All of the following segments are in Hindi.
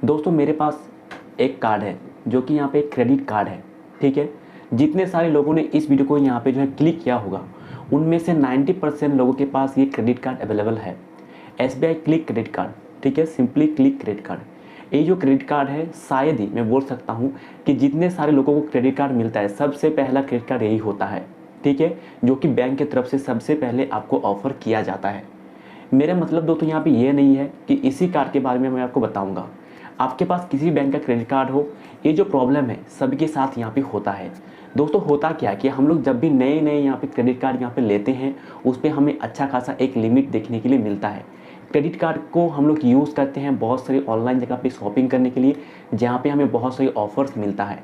दोस्तों मेरे पास एक कार्ड है जो कि यहाँ पे क्रेडिट कार्ड है, ठीक है। जितने सारे लोगों ने इस वीडियो को यहाँ पे जो है क्लिक किया होगा, उनमें से 90% लोगों के पास ये क्रेडिट कार्ड अवेलेबल है। SBI क्लिक क्रेडिट कार्ड, ठीक है, सिंपली क्लिक क्रेडिट कार्ड। ये जो क्रेडिट कार्ड है, शायद ही मैं बोल सकता हूँ कि जितने सारे लोगों को क्रेडिट कार्ड मिलता है, सबसे पहला क्रेडिट कार्ड यही होता है, ठीक है, जो कि बैंक की तरफ से सबसे पहले आपको ऑफर किया जाता है। मेरा मतलब दोस्तों यहाँ पे ये नहीं है कि इसी कार्ड के बारे में मैं आपको बताऊंगा। आपके पास किसी भी बैंक का क्रेडिट कार्ड हो, ये जो प्रॉब्लम है सभी के साथ यहाँ पे होता है। दोस्तों होता क्या है कि हम लोग जब भी नए नए यहाँ पे क्रेडिट कार्ड यहाँ पे लेते हैं, उस पर हमें अच्छा खासा एक लिमिट देखने के लिए मिलता है। क्रेडिट कार्ड को हम लोग यूज़ करते हैं बहुत सारी ऑनलाइन जगह पे शॉपिंग करने के लिए, जहाँ पे हमें बहुत सारी ऑफर्स मिलता है।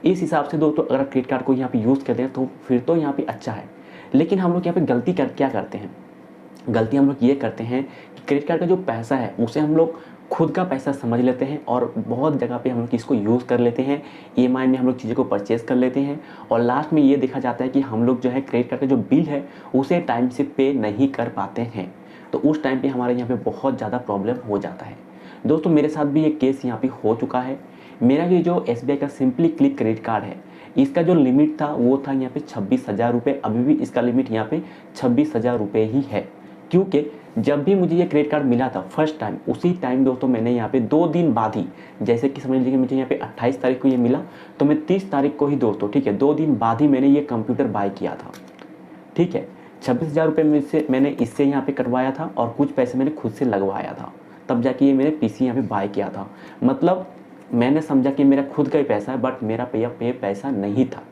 इस हिसाब से दोस्तों अगर क्रेडिट कार्ड को यहाँ पे यूज़ करते हैं तो फिर तो यहाँ पे अच्छा है। लेकिन हम लोग यहाँ पे गलती क्या करते हैं, गलती हम लोग ये करते हैं कि क्रेडिट कार्ड का जो पैसा है उसे हम लोग खुद का पैसा समझ लेते हैं और बहुत जगह पे हम लोग इसको यूज़ कर लेते हैं। EMI में हम लोग चीज़ों को परचेज कर लेते हैं और लास्ट में ये देखा जाता है कि हम लोग जो है क्रेडिट कार्ड का जो बिल है उसे टाइम से पे नहीं कर पाते हैं। तो उस टाइम पे हमारे यहाँ पे बहुत ज़्यादा प्रॉब्लम हो जाता है। दोस्तों मेरे साथ भी ये केस यहाँ पे हो चुका है। मेरा ये जो SBI का सिंपली क्लिक क्रेडिट कार्ड है, इसका जो लिमिट था वो था यहाँ पे 26,000 रुपये। अभी भी इसका लिमिट यहाँ पे 26,000 रुपये ही है, क्योंकि जब भी मुझे ये क्रेडिट कार्ड मिला था फर्स्ट टाइम, उसी टाइम दोस्तों मैंने यहाँ पे 2 दिन बाद ही, जैसे कि समझ लीजिए मुझे यहाँ पे 28 तारीख को ये मिला, तो मैं 30 तारीख को ही दोस्तों, ठीक है, 2 दिन बाद ही मैंने ये कंप्यूटर बाय किया था, ठीक है। 26,000 रुपये में से मैंने इससे यहाँ पे कटवाया था और कुछ पैसे मैंने खुद से लगवाया था, तब जाके ये मैंने PC यहाँ पे बाय किया था। मतलब मैंने समझा कि मेरा खुद का ही पैसा है, बट मेरा पे पैसा नहीं था,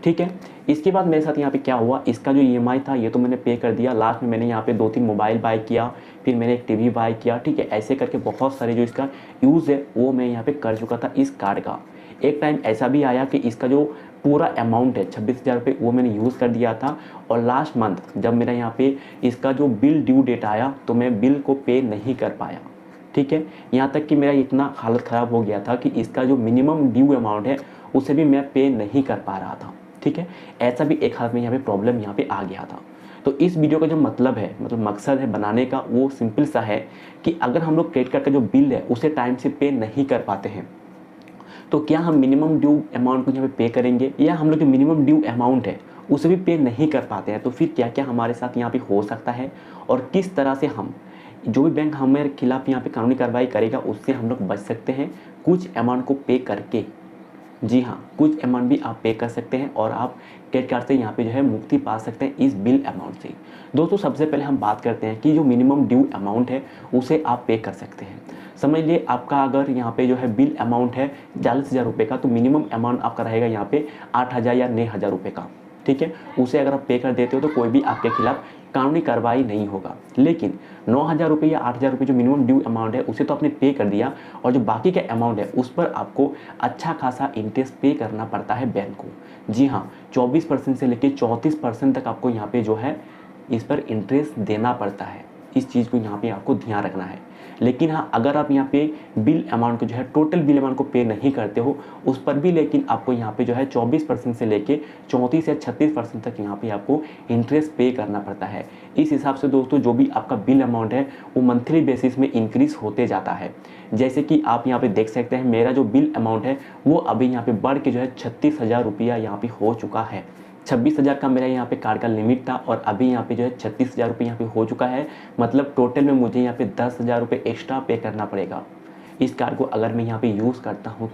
ठीक है। इसके बाद मेरे साथ यहाँ पे क्या हुआ, इसका जो EMI था ये तो मैंने पे कर दिया। लास्ट में मैंने यहाँ पे 2-3 मोबाइल बाय किया, फिर मैंने एक टीवी बाय किया, ठीक है। ऐसे करके बहुत सारे जो इसका यूज़ है वो मैं यहाँ पे कर चुका था इस कार्ड का। एक टाइम ऐसा भी आया कि इसका जो पूरा अमाउंट है 26,000 रुपये वो मैंने यूज़ कर दिया था, और लास्ट मंथ जब मेरा यहाँ पे इसका जो बिल ड्यू डेट आया तो मैं बिल को पे नहीं कर पाया, ठीक है। यहाँ तक कि मेरा इतना हालत ख़राब हो गया था कि इसका जो मिनिमम ड्यू अमाउंट है उसे भी मैं पे नहीं कर पा रहा था, ठीक है। ऐसा भी एक हाथ में यहाँ पे प्रॉब्लम यहाँ पे आ गया था। तो इस वीडियो का जो मतलब है, मतलब मकसद है बनाने का, वो सिंपल सा है कि अगर हम लोग क्रेडिट कार्ड का जो बिल है उसे टाइम से पे नहीं कर पाते हैं, तो क्या हम मिनिमम ड्यू अमाउंट को यहाँ पे करेंगे, या हम लोग जो मिनिमम ड्यू अमाउंट है उसे भी पे नहीं कर पाते हैं, तो फिर क्या क्या हमारे साथ यहाँ पे हो सकता है, और किस तरह से हम, जो भी बैंक हमारे खिलाफ यहाँ पे कानूनी कार्रवाई करेगा उससे हम लोग बच सकते हैं कुछ अमाउंट को पे करके। जी हाँ, कुछ अमाउंट भी आप पे कर सकते हैं और आप क्रेडिट कार्ड से यहाँ पे जो है मुक्ति पा सकते हैं इस बिल अमाउंट से। दोस्तों सबसे पहले हम बात करते हैं कि जो मिनिमम ड्यू अमाउंट है उसे आप पे कर सकते हैं। समझ लिए आपका अगर यहाँ पे जो है बिल अमाउंट है 40,000 रुपये का, तो मिनिमम अमाउंट आपका रहेगा यहाँ पे 8,000 या 9,000 रुपये का, ठीक है। उसे अगर आप पे कर देते हो तो कोई भी आपके खिलाफ कानूनी कार्रवाई नहीं होगा। लेकिन 9,000 रुपये या 8,000 रुपये जो मिनिमम ड्यू अमाउंट है उसे तो आपने पे कर दिया, और जो बाकी का अमाउंट है उस पर आपको अच्छा खासा इंटरेस्ट पे करना पड़ता है बैंक को। जी हाँ, 24% से लेकर 34% तक आपको यहाँ पे जो है इस पर इंटरेस्ट देना पड़ता है। इस चीज़ को यहाँ पे आपको ध्यान रखना है। लेकिन हाँ, अगर आप यहाँ पे बिल अमाउंट को जो है टोटल बिल अमाउंट को पे नहीं करते हो उस पर भी, लेकिन आपको यहाँ पे जो है 24% से लेके 34 या 36% तक यहाँ पे आपको इंटरेस्ट पे करना पड़ता है। इस हिसाब से दोस्तों जो भी आपका बिल अमाउंट है वो मंथली बेसिस में इंक्रीज होते जाता है। जैसे कि आप यहाँ पे देख सकते हैं, मेरा जो बिल अमाउंट है वो अभी यहाँ पे बढ़ के जो है 36,000 रुपया यहाँ पे हो चुका है। 26,000 का मेरा यहाँ पे कार्ड का लिमिट था और अभी यहाँ पे जो है 36,000 रुपये यहाँ पे हो चुका है। मतलब टोटल में मुझे यहाँ पे 10,000 रुपये एक्स्ट्रा पे करना पड़ेगा इस कार्ड को अगर मैं यहाँ पे यूज़ करता हूँ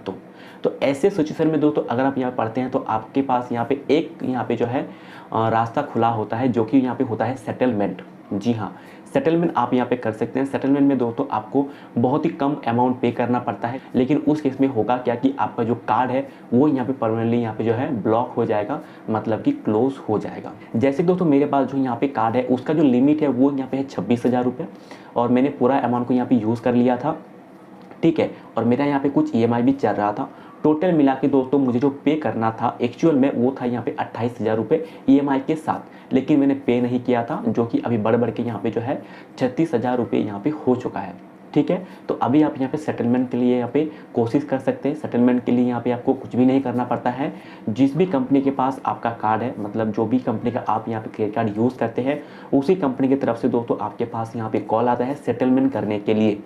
तो ऐसे सिचुएशन में दोस्तों अगर आप यहाँ पढ़ते हैं तो आपके पास यहाँ पे एक यहाँ पे जो है रास्ता खुला होता है, जो कि यहाँ पे होता है सेटलमेंट। जी हाँ, सेटलमेंट आप यहाँ पे कर सकते हैं। सेटलमेंट में दोस्तों आपको बहुत ही कम अमाउंट पे करना पड़ता है, लेकिन उस केस में होगा क्या कि आपका जो कार्ड है वो यहाँ पे परमानेंटली यहाँ पे जो है ब्लॉक हो जाएगा, मतलब कि क्लोज हो जाएगा। जैसे दोस्तों मेरे पास जो यहाँ पे कार्ड है उसका जो लिमिट है वो यहाँ पे है 26,000 रुपये, और मैंने पूरा अमाउंट को यहाँ पे यूज़ कर लिया था, ठीक है। और मेरा यहाँ पे कुछ EMI भी चल रहा था। टोटल मिला के दोस्तों मुझे जो पे करना था एक्चुअल में वो था यहाँ पे 28,000 रुपये EMI के साथ, लेकिन मैंने पे नहीं किया था, जो कि अभी बढ़ के यहाँ पे जो है 36,000 रुपये यहाँ पे हो चुका है, ठीक है। तो अभी आप यहाँ पे सेटलमेंट के लिए यहाँ पे कोशिश कर सकते हैं। सेटलमेंट के लिए यहाँ पे आपको कुछ भी नहीं करना पड़ता है। जिस भी कंपनी के पास आपका कार्ड है, मतलब जो भी कंपनी का आप यहाँ पे क्रेडिट कार्ड यूज़ करते हैं, उसी कंपनी की तरफ से दोस्तों आपके पास यहाँ पे कॉल आता है सेटलमेंट करने के लिए।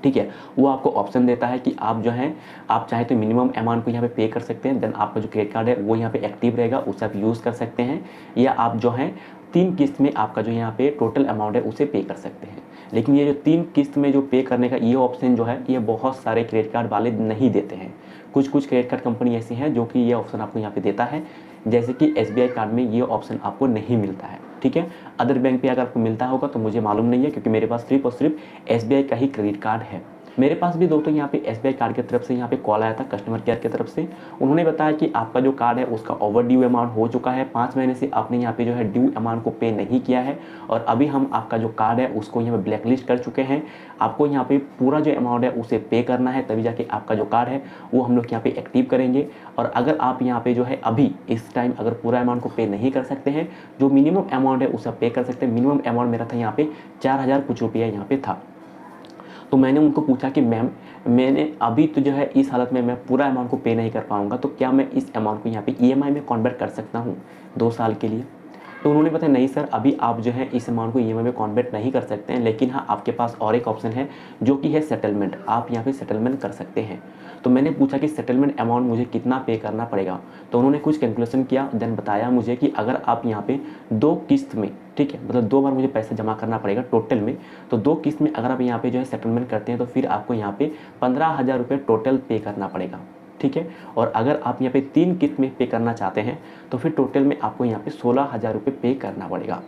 ठीक है। वो आपको ऑप्शन देता है कि आप जो है आप चाहे तो मिनिमम अमाउंट को यहाँ पे कर सकते हैं, देन आपका जो क्रेडिट कार्ड है वो यहाँ पे एक्टिव रहेगा, उसे आप यूज़ कर सकते हैं, या आप जो है 3 किस्त में आपका जो यहाँ पे टोटल अमाउंट है उसे पे कर सकते हैं। लेकिन ये जो 3 किस्त में जो पे करने का ये ऑप्शन जो है ये बहुत सारे क्रेडिट कार्ड वाले नहीं देते हैं। कुछ क्रेडिट कार्ड कंपनी ऐसी हैं जो कि ये ऑप्शन आपको यहाँ पे देता है, जैसे कि SBI कार्ड में ये ऑप्शन आपको नहीं मिलता है, ठीक है। अदर बैंक पे अगर आपको मिलता होगा तो मुझे मालूम नहीं है, क्योंकि मेरे पास सिर्फ और सिर्फ SBI का ही क्रेडिट कार्ड है। मेरे पास भी दोस्तों यहाँ पे SBI कार्ड की तरफ से यहाँ पे कॉल आया था कस्टमर केयर की तरफ से। उन्होंने बताया कि आपका जो कार्ड है उसका ओवर ड्यू अमाउंट हो चुका है, 5 महीने से आपने यहाँ पे जो है ड्यू अमाउंट को पे नहीं किया है, और अभी हम आपका जो कार्ड है उसको यहाँ पे ब्लैक लिस्ट कर चुके हैं। आपको यहाँ पे पूरा जो अमाउंट है उसे पे करना है, तभी जाके आपका जो कार्ड है वो हम लोग यहाँ पे एक्टिव करेंगे। और अगर आप यहाँ पे जो है अभी इस टाइम अगर पूरा अमाउंट को पे नहीं कर सकते हैं, जो मिनिमम अमाउंट है उसे पे कर सकते हैं। मिनिमम अमाउंट मेरा था यहाँ पे 4000 कुछ रुपया यहाँ पे था। तो मैंने उनको पूछा कि मैम मैंने अभी तो जो है इस हालत में मैं पूरा अमाउंट को पे नहीं कर पाऊँगा, तो क्या मैं इस अमाउंट को यहाँ पे EMI में कन्वर्ट कर सकता हूँ 2 साल के लिए? तो उन्होंने बताया नहीं सर, अभी आप जो है इस अमाउंट को EMI में कन्वर्ट नहीं कर सकते हैं, लेकिन हाँ आपके पास और एक ऑप्शन है जो कि है सेटलमेंट, आप यहाँ पे सेटलमेंट कर सकते हैं। तो मैंने पूछा कि सेटलमेंट अमाउंट मुझे कितना पे करना पड़ेगा, तो उन्होंने कुछ कैलकुलेशन किया, देन बताया मुझे कि अगर आप यहाँ पे 2 किस्त में, ठीक है, मतलब 2 बार मुझे पैसा जमा करना पड़ेगा टोटल में, तो 2 किस्त में अगर आप यहाँ पे जो है सेटलमेंट करते हैं तो फिर आपको यहाँ पे 15,000 रुपये टोटल पे करना पड़ेगा, ठीक है। और अगर आप यहाँ पे 3 किस्त में पे करना चाहते हैं तो फिर टोटल में आपको यहाँ पे 16,000 रुपये पे करना पड़ेगा।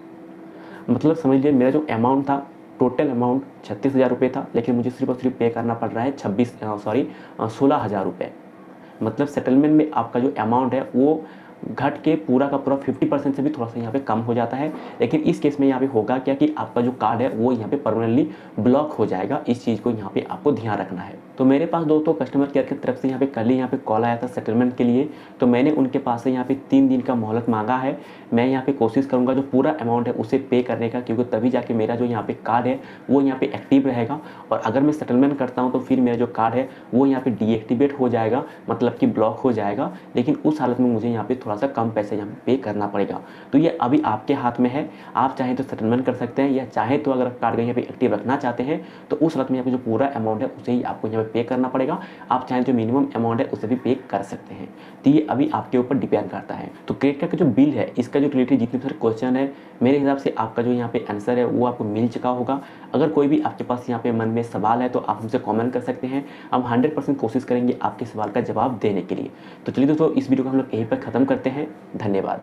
मतलब समझ लीजिए मेरा जो अमाउंट था, टोटल अमाउंट 36,000 रुपये था, लेकिन मुझे सिर्फ और सिर्फ पे करना पड़ रहा है 16,000 रुपये। मतलब सेटलमेंट में आपका जो अमाउंट है वो घट के पूरा का पूरा 50% से भी थोड़ा सा यहाँ पे कम हो जाता है। लेकिन इस केस में यहाँ पे होगा क्या कि आपका जो कार्ड है वो यहाँ पे परमानेंटली ब्लॉक हो जाएगा। इस चीज़ को यहाँ पे आपको ध्यान रखना है। तो मेरे पास दोस्तों कस्टमर केयर की तरफ से यहाँ पे कल ही यहाँ पे कॉल आया था सेटलमेंट के लिए, तो मैंने उनके पास से यहाँ पे 3 दिन का मोहलत मांगा है। मैं यहाँ पे कोशिश करूँगा जो पूरा अमाउंट है उसे पे करने का, क्योंकि तभी जाके मेरा जो यहाँ पे कार्ड है वो यहाँ पे एक्टिव रहेगा। और अगर मैं सेटलमेंट करता हूँ तो फिर मेरा जो कार्ड है वो यहाँ पे डीएक्टिवेट हो जाएगा, मतलब कि ब्लॉक हो जाएगा। लेकिन उस हालत में मुझे यहाँ पे थोड़ा सा कम पैसे यहाँ पे करना पड़ेगा। तो ये अभी आपके हाथ में है, आप चाहें तो सेटलमेंट कर सकते हैं, या चाहे तो अगर कार्ड को यहाँ पे एक्टिव रखना चाहते हैं तो उस हालत में यहाँ पे जो पूरा अमाउंट है उसे ही आपको यहाँ पे पे करना पड़ेगा। आप चाहें जो मिनिमम अमाउंट है उसे भी पे कर सकते हैं। तो ये अभी आपके ऊपर डिपेंड करता है। तो क्रेडिट कार्ड का जो बिल है इसका जो रिलेटेड जितने सारे क्वेश्चन है, मेरे हिसाब से आपका जो यहाँ पे आंसर है वो आपको मिल चुका होगा। अगर कोई भी आपके पास यहाँ पे मन में सवाल है तो आप हमसे कमेंट कर सकते हैं। हम 100% कोशिश करेंगे आपके सवाल का जवाब देने के लिए। तो चलिए दोस्तों, इस वीडियो को हम लोग यहीं पर ख़त्म करते हैं। धन्यवाद।